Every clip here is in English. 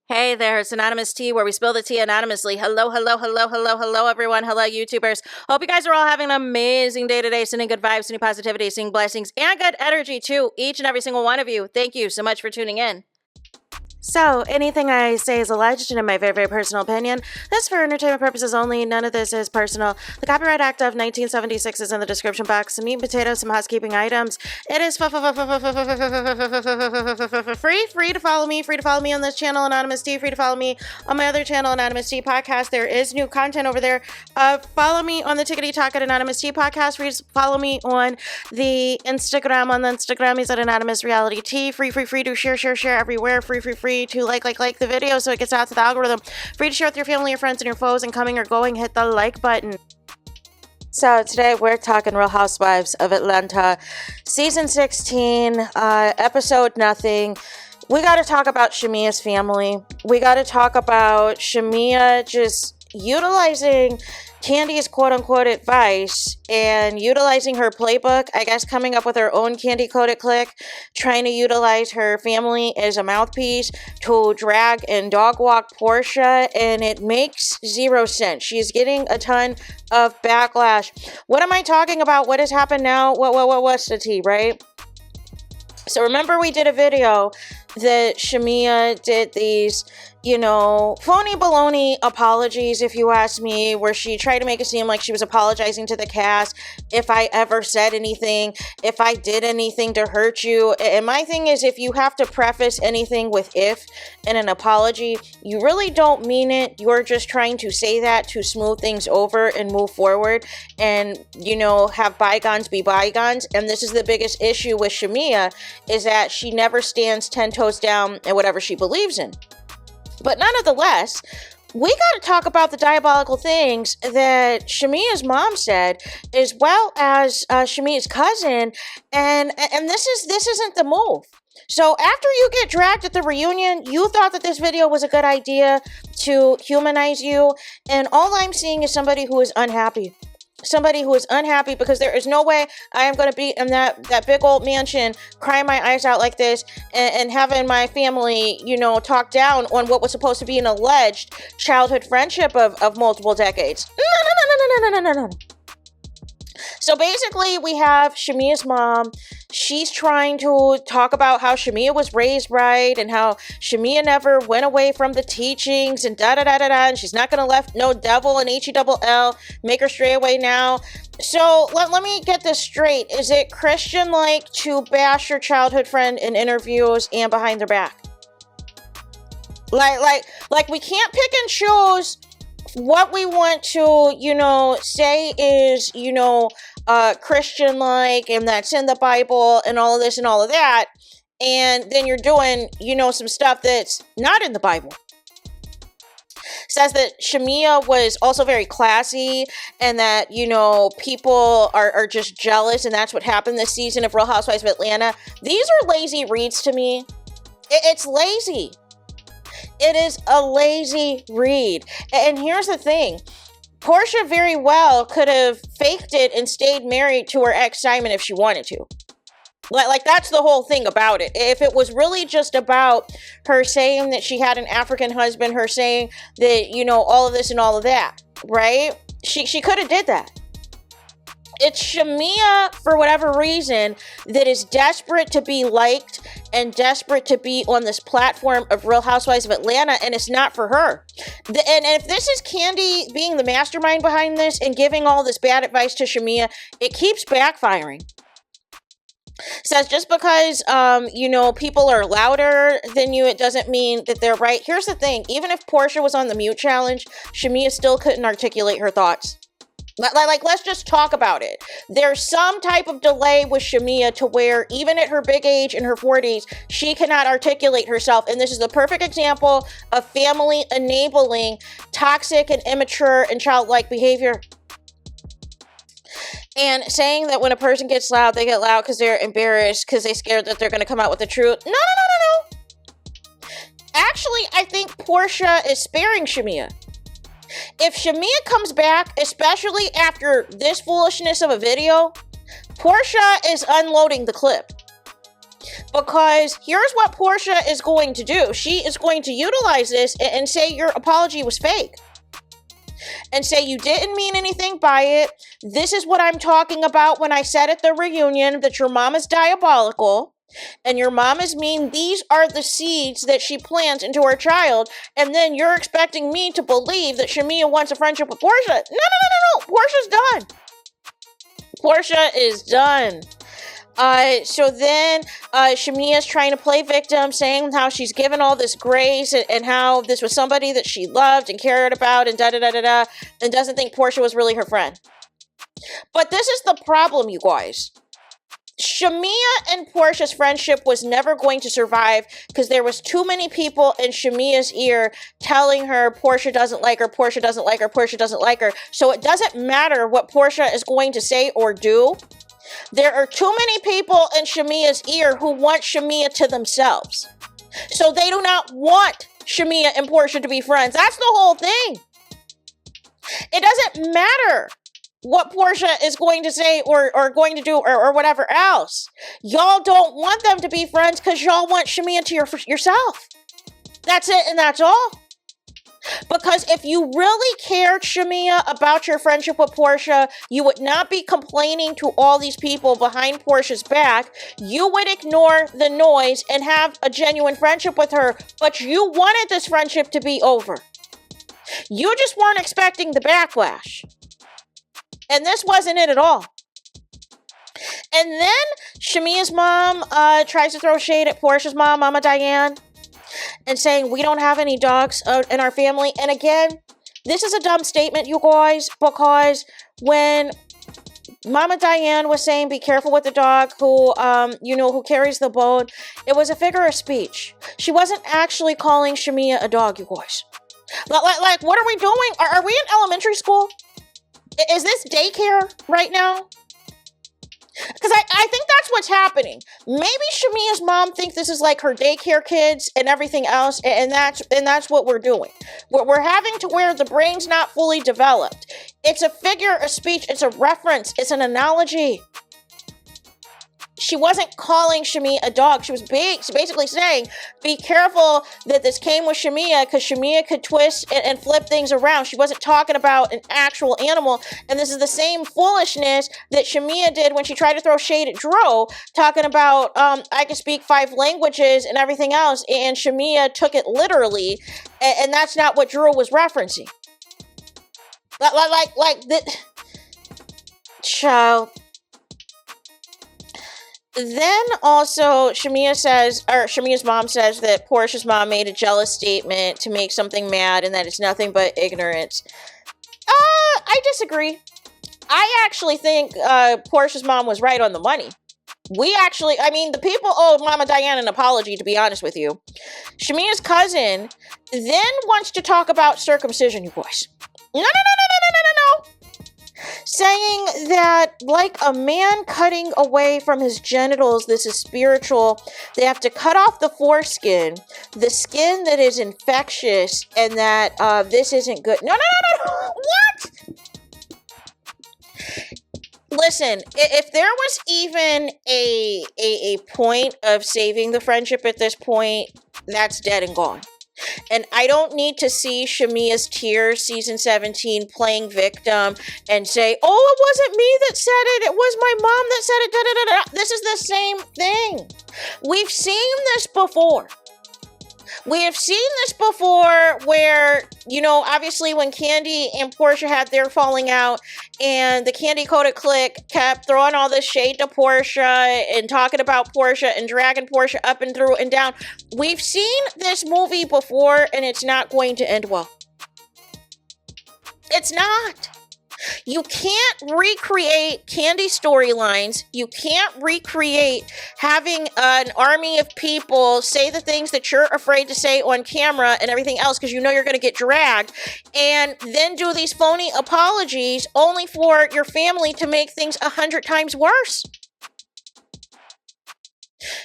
Hey there, it's Anonymous Tea, where we spill the tea anonymously. Hello, everyone. Hello, YouTubers. Hope you guys are all having an amazing day today, sending good vibes, sending positivity, sending blessings, and good energy to each and every single one of you. Thank you so much for tuning in. So, anything I say is alleged and in my very, very personal opinion. This is for entertainment purposes only. None of this is personal. The Copyright Act of 1976 is in the description box. Some meat and potatoes, some housekeeping items. It is free to follow me. Free to follow me on this channel, Anonymous Tea. Free to follow me on my other channel, Anonymous Tea Podcast. There is new content over there. Follow me on the Tickety Talk at Anonymous Tea Podcast. Free to follow me on the Instagram. On the Instagram is at Anonymous Reality Tea. Free to share everywhere. Free to like the video so it gets out to the algorithm. Free to share with your family, your friends, and your foes, and coming or going, hit the like button. So today we're talking Real Housewives of Atlanta, season 16, episode nothing. We got to talk about Shamea's family. We got to talk about Shamia just utilizing Candy's quote-unquote advice and utilizing her playbook, I guess coming up with her own candy-coated clique, trying to utilize her family as a mouthpiece to drag and dog walk Porsha, and it makes zero sense. She's getting a ton of backlash. What am I talking about? What has happened now? What's the tea, right? So remember we did a video that Shamia did these, phony baloney apologies, if you ask me, where she tried to make it seem like she was apologizing to the cast if I ever said anything, if I did anything to hurt you. And my thing is, if you have to preface anything with if in an apology, you really don't mean it. You're just trying to say that to smooth things over and move forward and, have bygones be bygones. And this is the biggest issue with Shamia, is that she never stands 10 toes down in whatever she believes in. But nonetheless, we got to talk about the diabolical things that Shamia's mom said, as well as Shamia's cousin, and this isn't the move. So after you get dragged at the reunion, you thought that this video was a good idea to humanize you, and all I'm seeing is somebody who is unhappy. Somebody who is unhappy because there is no way I am going to be in that big old mansion crying my eyes out like this and having my family, talk down on what was supposed to be an alleged childhood friendship of multiple decades. No. So basically, we have Shamia's mom. She's trying to talk about how Shamia was raised right and how Shamia never went away from the teachings and da-da-da-da-da, and she's not going to let no devil and H-E-double-L make her stray away now. So let me get this straight. Is it Christian-like to bash your childhood friend in interviews and behind their back? Like we can't pick and choose what we want to, say is, Christian-like, and that's in the Bible, and all of this and all of that, and then you're doing, some stuff that's not in the Bible. Says that Shamia was also very classy, and that, people are just jealous, and that's what happened this season of Real Housewives of Atlanta. These are lazy reads to me. It's lazy. It is a lazy read. And here's the thing. Porsha very well could have faked it and stayed married to her ex Simon if she wanted to. Like that's the whole thing about it. If it was really just about her saying that she had an African husband, her saying that, all of this and all of that, right? She could have did that. It's Shamia, for whatever reason, that is desperate to be liked and desperate to be on this platform of Real Housewives of Atlanta, and it's not for her. And if this is Candy being the mastermind behind this and giving all this bad advice to Shamia, it keeps backfiring. Says just because, people are louder than you, it doesn't mean that they're right. Here's the thing. Even if Porsha was on the mute challenge, Shamia still couldn't articulate her thoughts. Like, let's just talk about it. There's some type of delay with Shamia to where even at her big age in her 40s, she cannot articulate herself. And this is the perfect example of family enabling toxic and immature and childlike behavior. And saying that when a person gets loud, they get loud because they're embarrassed, because they're scared that they're going to come out with the truth. No. Actually, I think Porsha is sparing Shamia. If Shamia comes back, especially after this foolishness of a video, Porsha is unloading the clip. Because here's what Porsha is going to do. She is going to utilize this and say your apology was fake. And say you didn't mean anything by it. This is what I'm talking about when I said at the reunion that your mom is diabolical and your mom is mean. These are the seeds that she plants into her child. And then you're expecting me to believe that Shamea wants a friendship with Porsha. No. Portia's done. Porsha is done. So then Shamea's trying to play victim, saying how she's given all this grace and how this was somebody that she loved and cared about and da-da-da-da-da, and doesn't think Porsha was really her friend. But this is the problem, you guys. Shamea and Porsha's friendship was never going to survive because there was too many people in Shamea's ear telling her Porsha doesn't like her, Porsha doesn't like her, Porsha doesn't like her. So it doesn't matter what Porsha is going to say or do. There are too many people in Shamea's ear who want Shamea to themselves. So they do not want Shamea and Porsha to be friends. That's the whole thing. It doesn't matter what Porsha is going to say or going to do or whatever else. Y'all don't want them to be friends because y'all want Shamea to yourself. That's it and that's all. Because if you really cared, Shamea, about your friendship with Porsha, you would not be complaining to all these people behind Porsha's back. You would ignore the noise and have a genuine friendship with her, but you wanted this friendship to be over. You just weren't expecting the backlash. And this wasn't it at all. And then Shamea's mom tries to throw shade at Porsha's mom, Mama Diane, and saying, we don't have any dogs in our family. And again, this is a dumb statement, you guys, because when Mama Diane was saying, be careful with the dog who carries the bone, it was a figure of speech. She wasn't actually calling Shamea a dog, you guys. Like, what are we doing? Are we in elementary school? Is this daycare right now? Because I think that's what's happening. Maybe Shamea's mom thinks this is like her daycare kids and everything else, and that's what we're doing. We're having to where the brain's not fully developed. It's a figure of speech. It's a reference. It's an analogy. She wasn't calling Shamea a dog. She was basically saying, be careful that this came with Shamea because Shamea could twist and flip things around. She wasn't talking about an actual animal. And this is the same foolishness that Shamea did when she tried to throw shade at Drew, talking about, I can speak 5 languages and everything else. And Shamea took it literally. And that's not what Drew was referencing. Like the child. Then also Shamea's mom says that Porsha's mom made a jealous statement to make something mad and that it's nothing but ignorance. I disagree. I actually think Porsha's mom was right on the money. The people owed Mama Diane an apology, to be honest with you. Shamea's cousin then wants to talk about circumcision, you boys. No. Saying that like a man cutting away from his genitals, this is spiritual. They have to cut off the foreskin, the skin that is infectious, and that this isn't good. No. What? Listen, if there was even a point of saving the friendship at this point, that's dead and gone. And I don't need to see Shamea's Tears season 17 playing victim and say, oh, it wasn't me that said it. It was my mom that said it. Da, da, da, da. This is the same thing. We've seen this before. We have seen this before where, obviously when Candy and Porsha had their falling out and the Candy Coated Clique kept throwing all this shade to Porsha and talking about Porsha and dragging Porsha up and through and down. We've seen this movie before and it's not going to end well. It's not. You can't recreate Candy storylines. You can't recreate having an army of people say the things that you're afraid to say on camera and everything else because you know you're going to get dragged, and then do these phony apologies only for your family to make things 100 times worse.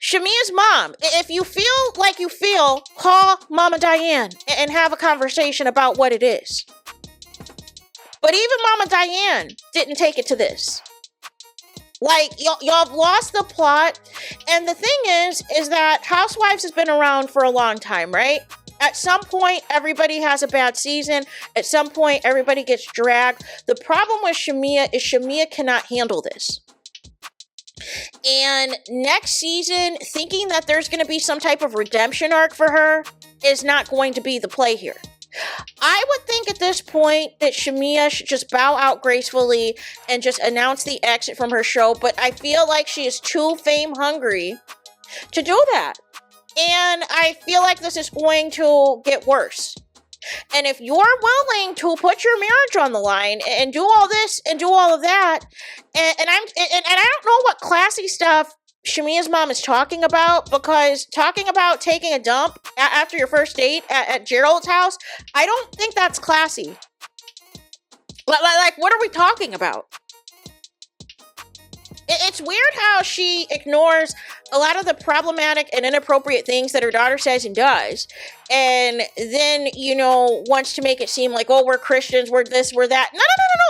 Shamea's mom, if you feel like you feel, call Mama Diane and have a conversation about what it is. But even Mama Diane didn't take it to this. Like, y'all have lost the plot. And the thing is that Housewives has been around for a long time, right? At some point, everybody has a bad season. At some point, everybody gets dragged. The problem with Shamea is Shamea cannot handle this. And next season, thinking that there's going to be some type of redemption arc for her is not going to be the play here. I would think at this point that Shamea should just bow out gracefully and just announce the exit from her show, but I feel like she is too fame hungry to do that. And I feel like this is going to get worse. And if you're willing to put your marriage on the line and do all this and do all of that, and I don't know what classy stuff Shamea's mom is talking about, because talking about taking a dump after your first date at Gerald's house, I don't think that's classy. Like, what are we talking about? It's weird how she ignores a lot of the problematic and inappropriate things that her daughter says and does, and then, wants to make it seem like, oh, we're Christians, we're this, we're that. No.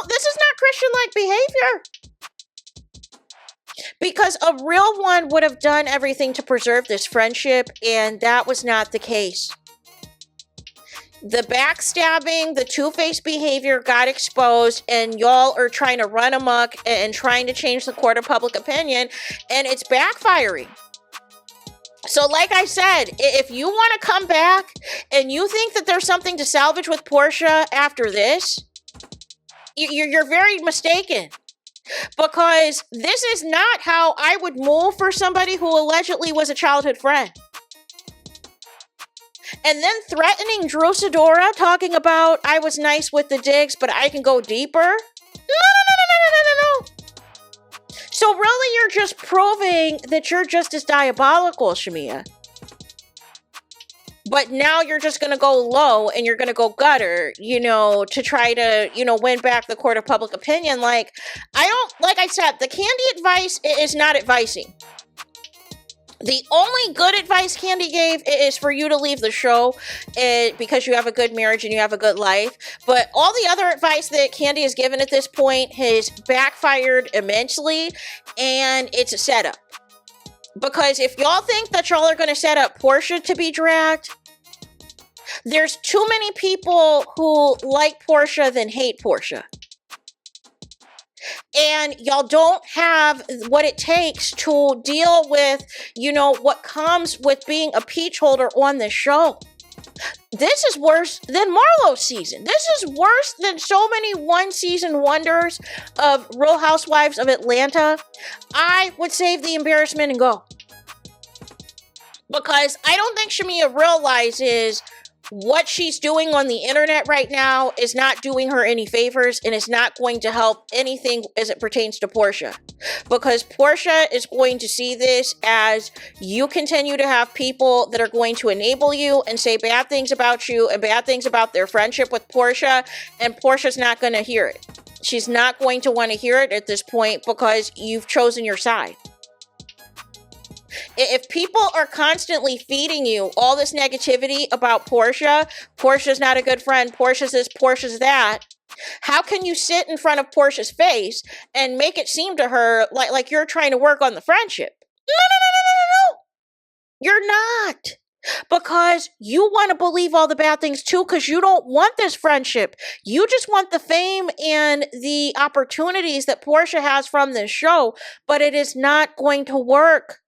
This is not Christian-like behavior. Because a real one would have done everything to preserve this friendship, and that was not the case. The backstabbing, the two-faced behavior got exposed, and y'all are trying to run amok and trying to change the court of public opinion, and it's backfiring. So like I said, if you want to come back and you think that there's something to salvage with Porsha after this, you're very mistaken. Because this is not how I would move for somebody who allegedly was a childhood friend. And then threatening Drew Sidora, talking about, I was nice with the digs, but I can go deeper. No. So really, you're just proving that you're just as diabolical, Shamea. But now you're just going to go low and you're going to go gutter, to try to, win back the court of public opinion. Like I said, the Candy advice is not advising. The only good advice Candy gave is for you to leave the show because you have a good marriage and you have a good life. But all the other advice that Candy has given at this point has backfired immensely, and it's a setup. Because if y'all think that y'all are going to set up Porsha to be dragged, there's too many people who like Porsha than hate Porsha. And y'all don't have what it takes to deal with, what comes with being a peach holder on this show. This is worse than Marlo's season. This is worse than so many one-season wonders of Real Housewives of Atlanta. I would save the embarrassment and go. Because I don't think Shamea realizes what she's doing on the internet right now is not doing her any favors, and is not going to help anything as it pertains to Porsha. Because Porsha is going to see this as you continue to have people that are going to enable you and say bad things about you and bad things about their friendship with Porsha, and Porsha's not going to hear it. She's not going to want to hear it at this point because you've chosen your side. If people are constantly feeding you all this negativity about Portia's not a good friend, Portia's this, Portia's that, how can you sit in front of Portia's face and make it seem to her like you're trying to work on the friendship? No. You're not. Because you want to believe all the bad things too, because you don't want this friendship. You just want the fame and the opportunities that Porsha has from this show, but it is not going to work.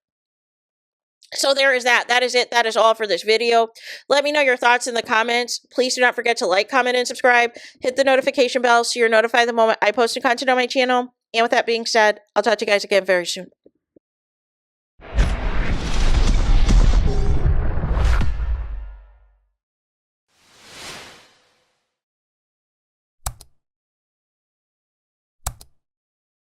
So there is that. That is it. That is all for this video. Let me know your thoughts in the comments. Please do not forget to like, comment, and subscribe. Hit the notification bell so you're notified the moment I post new content on my channel. And with that being said, I'll talk to you guys again very soon.